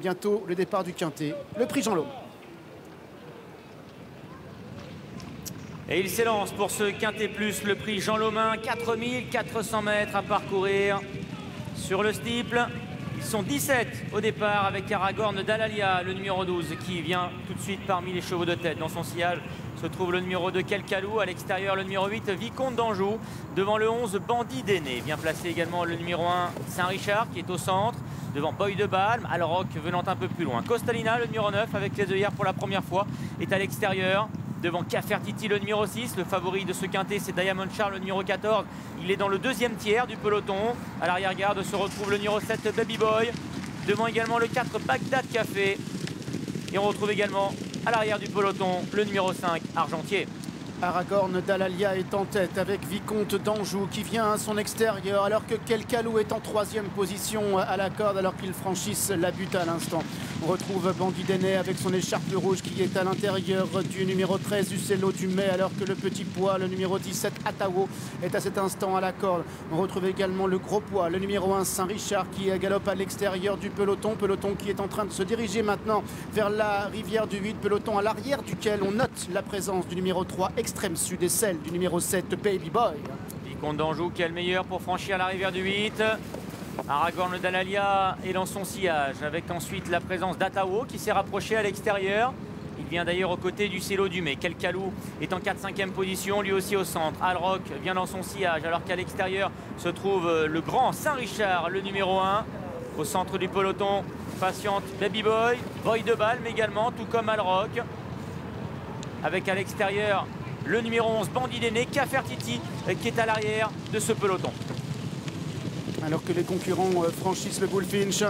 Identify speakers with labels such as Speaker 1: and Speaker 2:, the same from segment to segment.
Speaker 1: bientôt le départ du Quintet, le prix Jean Laume.
Speaker 2: Et il s'élance pour ce Quintet Plus, le prix Jean Laumin, 4400 mètres à parcourir sur le steeple. Ils sont 17 au départ avec Aragorn Dalalia, le numéro 12, qui vient tout de suite parmi les chevaux de tête. Dans son sillage se trouve le numéro 2, Kelkalou. À l'extérieur, le numéro 8, Vicomte d'Anjou. Devant le 11, Bandit d'Aîné. Bien placé également le numéro 1, Saint-Richard, qui est au centre. Devant Boy de Balme, Alroc venant un peu plus loin. Costalina, le numéro 9, avec les œillères pour la première fois, est à l'extérieur. Devant Cafertiti, le numéro 6, le favori de ce quintet, c'est Diamond Charles, le numéro 14. Il est dans le deuxième tiers du peloton. À l'arrière-garde se retrouve le numéro 7, Baby Boy. Devant également le 4, Bagdad Café. Et on retrouve également à l'arrière du peloton le numéro 5, Argentier.
Speaker 1: Aragorn Dalalia est en tête avec Vicomte d'Anjou qui vient à son extérieur alors que Kelkalou est en troisième position à la corde alors qu'ils franchissent la butte à l'instant. On retrouve Bandit d'Aîné avec son écharpe rouge qui est à l'intérieur du numéro 13 Uccello du Mai alors que le petit poids, le numéro 17 Atawo, est à cet instant à la corde. On retrouve également le gros poids, le numéro 1 Saint-Richard qui galope à l'extérieur du peloton. Peloton qui est en train de se diriger maintenant vers la rivière du 8. Peloton à l'arrière duquel on note la présence du numéro 3 extrême sud et celle du numéro 7 Baby Boy.
Speaker 2: Vicomte d'Anjou qui est le meilleur pour franchir la rivière du 8. Aragorn Dalalia est dans son sillage avec ensuite la présence d'Atawo qui s'est rapproché à l'extérieur. Il vient d'ailleurs aux côtés du Cello du Mai. Kelkalou est en 4-5e position, lui aussi au centre. Alroc vient dans son sillage alors qu'à l'extérieur se trouve le grand Saint-Richard, le numéro 1. Au centre du peloton, patiente Baby Boy, Boy de Balme également, tout comme Alroc. Avec à l'extérieur le numéro 11, Bandit d'Aîné, Cafertiti, qui est à l'arrière de ce peloton.
Speaker 1: Alors que les concurrents franchissent le Bullfinch.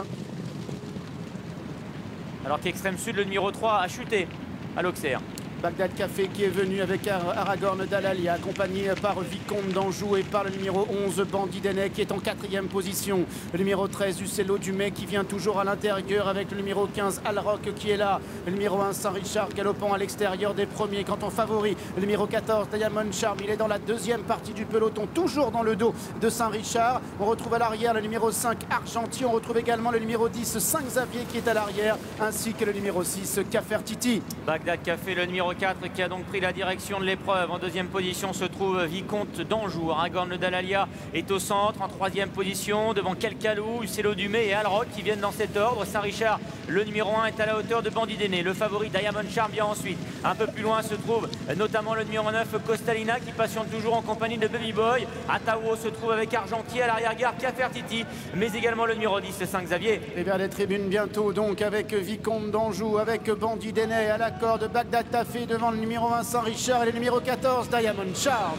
Speaker 2: Alors qu'Extrême Sud, le numéro 3, a chuté à l'Auxerre.
Speaker 1: Bagdad Café qui est venu avec Aragorn Dalalia, accompagné par Vicomte d'Anjou et par le numéro 11 Bandit d'Aîné qui est en 4e position. Le numéro 13 Uccello du Mai qui vient toujours à l'intérieur avec le numéro 15 Alroc qui est là. Le numéro 1 Saint-Richard galopant à l'extérieur des premiers. Quant en favori, le numéro 14 Diamond Charm, il est dans la deuxième partie du peloton, toujours dans le dos de Saint-Richard. On retrouve à l'arrière le numéro 5 Argentier. On retrouve également le numéro 10 Saint-Xavier qui est à l'arrière, ainsi que le numéro 6 Cafertiti.
Speaker 2: Bagdad Café, le numéro 4 qui a donc pris la direction de l'épreuve. En deuxième position se trouve Vicomte d'Anjou. Aragorn Dalalia est au centre en troisième position devant Kelkalou, Uccello du Mai et Alroc qui viennent dans cet ordre. Saint-Richard, le numéro 1, est à la hauteur de Bandit d'Aîné. Le favori Diamond Charm vient ensuite. Un peu plus loin se trouve notamment le numéro 9 Costalina qui patiente toujours en compagnie de Baby Boy. Atawo se trouve avec Argentier, à l'arrière-garde Cafertiti, mais également le numéro 10 Saint-Xavier.
Speaker 1: Et vers les tribunes bientôt donc avec Vicomte d'Anjou, avec Bandit d'Aîné à la corde, Bagdad Café devant le numéro 1 Saint-Richard et le numéro 14 Diamond Charm.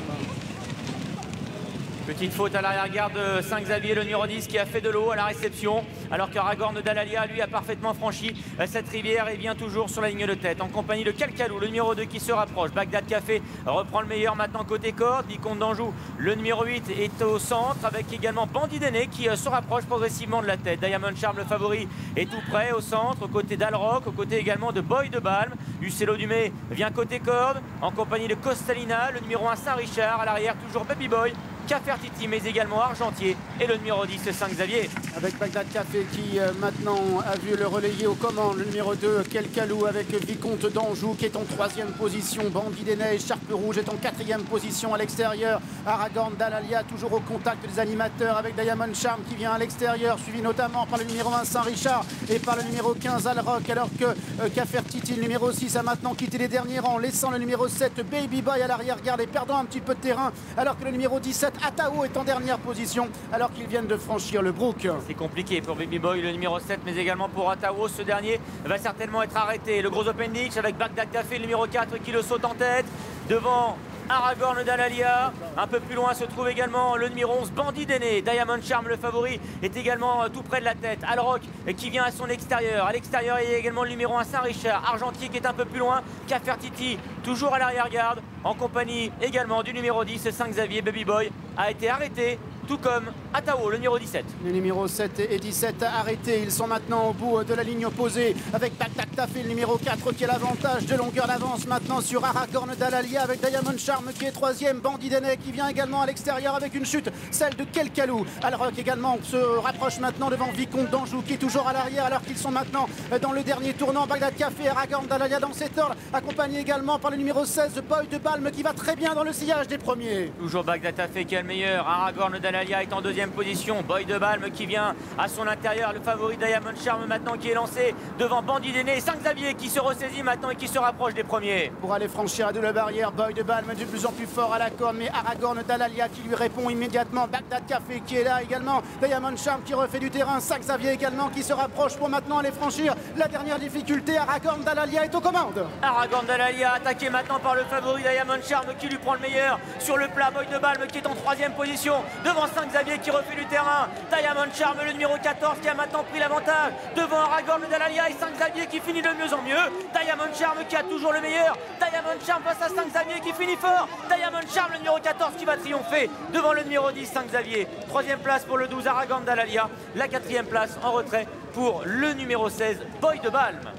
Speaker 2: Petite faute à l'arrière-garde de Saint-Xavier, le numéro 10 qui a fait de l'eau à la réception, alors qu'Aragorn Dalalia, lui, a parfaitement franchi cette rivière et vient toujours sur la ligne de tête, en compagnie de Kelkalou, le numéro 2 qui se rapproche. Bagdad Café reprend le meilleur maintenant côté corde. Vicomte d'Anjou, le numéro 8, est au centre, avec également Bandit d'Aîné qui se rapproche progressivement de la tête. Diamond Charm, le favori, est tout près au centre, aux côtés d'Alroc, aux côtés également de Boy de Balme. Uccello du Mai vient côté corde, en compagnie de Costalina, le numéro 1 Saint-Richard, à l'arrière toujours Baby Boy, Cafertiti, mais également Argentier et le numéro 10 Saint-Xavier.
Speaker 1: Avec Bagdad Café qui maintenant a vu le relayer aux commandes, le numéro 2 Kelkalou avec Vicomte d'Anjou qui est en troisième position. Bandit d'Aîné, écharpe rouge, est en quatrième position à l'extérieur. Aragorn Dalalia toujours au contact des animateurs avec Diamond Charm qui vient à l'extérieur, suivi notamment par le numéro 1 Saint-Richard et par le numéro 15 Alroc, alors que Cafertiti, le numéro 6, a maintenant quitté les derniers rangs, laissant le numéro 7 Baby Boy à l'arrière-garde et perdant un petit peu de terrain, alors que le numéro 17 Atawo est en dernière position alors qu'ils viennent de franchir le brook.
Speaker 2: C'est compliqué pour Baby Boy, le numéro 7, mais également pour Atawo. Ce dernier va certainement être arrêté. Le gros appendix avec Bagdad Café, le numéro 4 qui le saute en tête. Devant Aragorn Dalalia. Un peu plus loin se trouve également le numéro 11 Bandit d'Aîné. Diamond Charm, le favori, est également tout près de la tête. Alroc qui vient à son extérieur. À l'extérieur, il y a également le numéro 1 Saint-Richard. Argentier qui est un peu plus loin. Cafertiti toujours à l'arrière-garde, en compagnie également du numéro 10 Saint-Xavier. Baby Boy a été arrêté tout comme Atao, le numéro 17.
Speaker 1: Les numéros 7 et 17 arrêtés. Ils sont maintenant au bout de la ligne opposée avec Bagdad Tafé, le numéro 4 qui a l'avantage de longueur d'avance maintenant sur Aragorn Dalalia avec Diamond Charm qui est troisième. Bandit Dene qui vient également à l'extérieur avec une chute, celle de Kelkalou. Alroc également se rapproche maintenant devant Vicomte d'Anjou qui est toujours à l'arrière alors qu'ils sont maintenant dans le dernier tournant. Bagdad Café, Aragorn Dalalia dans cet ordre, accompagné également par le numéro 16 Boy de Balme qui va très bien dans le sillage des premiers.
Speaker 2: Toujours Bagdad Tafé qui est le meilleur. Aragorn Dalalia est en deuxième position. Boy de Balme qui vient à son intérieur. Le favori Diamond Charm maintenant qui est lancé devant Bandit Dene et Saint-Xavier qui se ressaisit maintenant et qui se rapproche des premiers.
Speaker 1: Pour aller franchir la double barrière, Boy de Balme de plus en plus fort à la corde, mais Aragorn Dalalia qui lui répond immédiatement. Bagdad Café qui est là également. Diamond Charm qui refait du terrain. Saint-Xavier également qui se rapproche pour maintenant aller franchir la dernière difficulté. Aragorn Dalalia est aux commandes.
Speaker 2: Aragorn Dalalia attaqué maintenant par le favori Diamond Charm qui lui prend le meilleur sur le plat. Boy de Balme qui est en troisième position devant Saint-Xavier qui refait du terrain. Diamond Charm, le numéro 14 qui a maintenant pris l'avantage devant Aragorn Dalalia et Saint-Xavier qui finit de mieux en mieux. Diamond Charm qui a toujours le meilleur. Diamond Charm face à Saint-Xavier qui finit fort. Diamond Charm, le numéro 14 qui va triompher devant le numéro 10 Saint-Xavier. Troisième place pour le 12 Aragorn Dalalia. La quatrième place en retrait pour le numéro 16 Boy de Balme.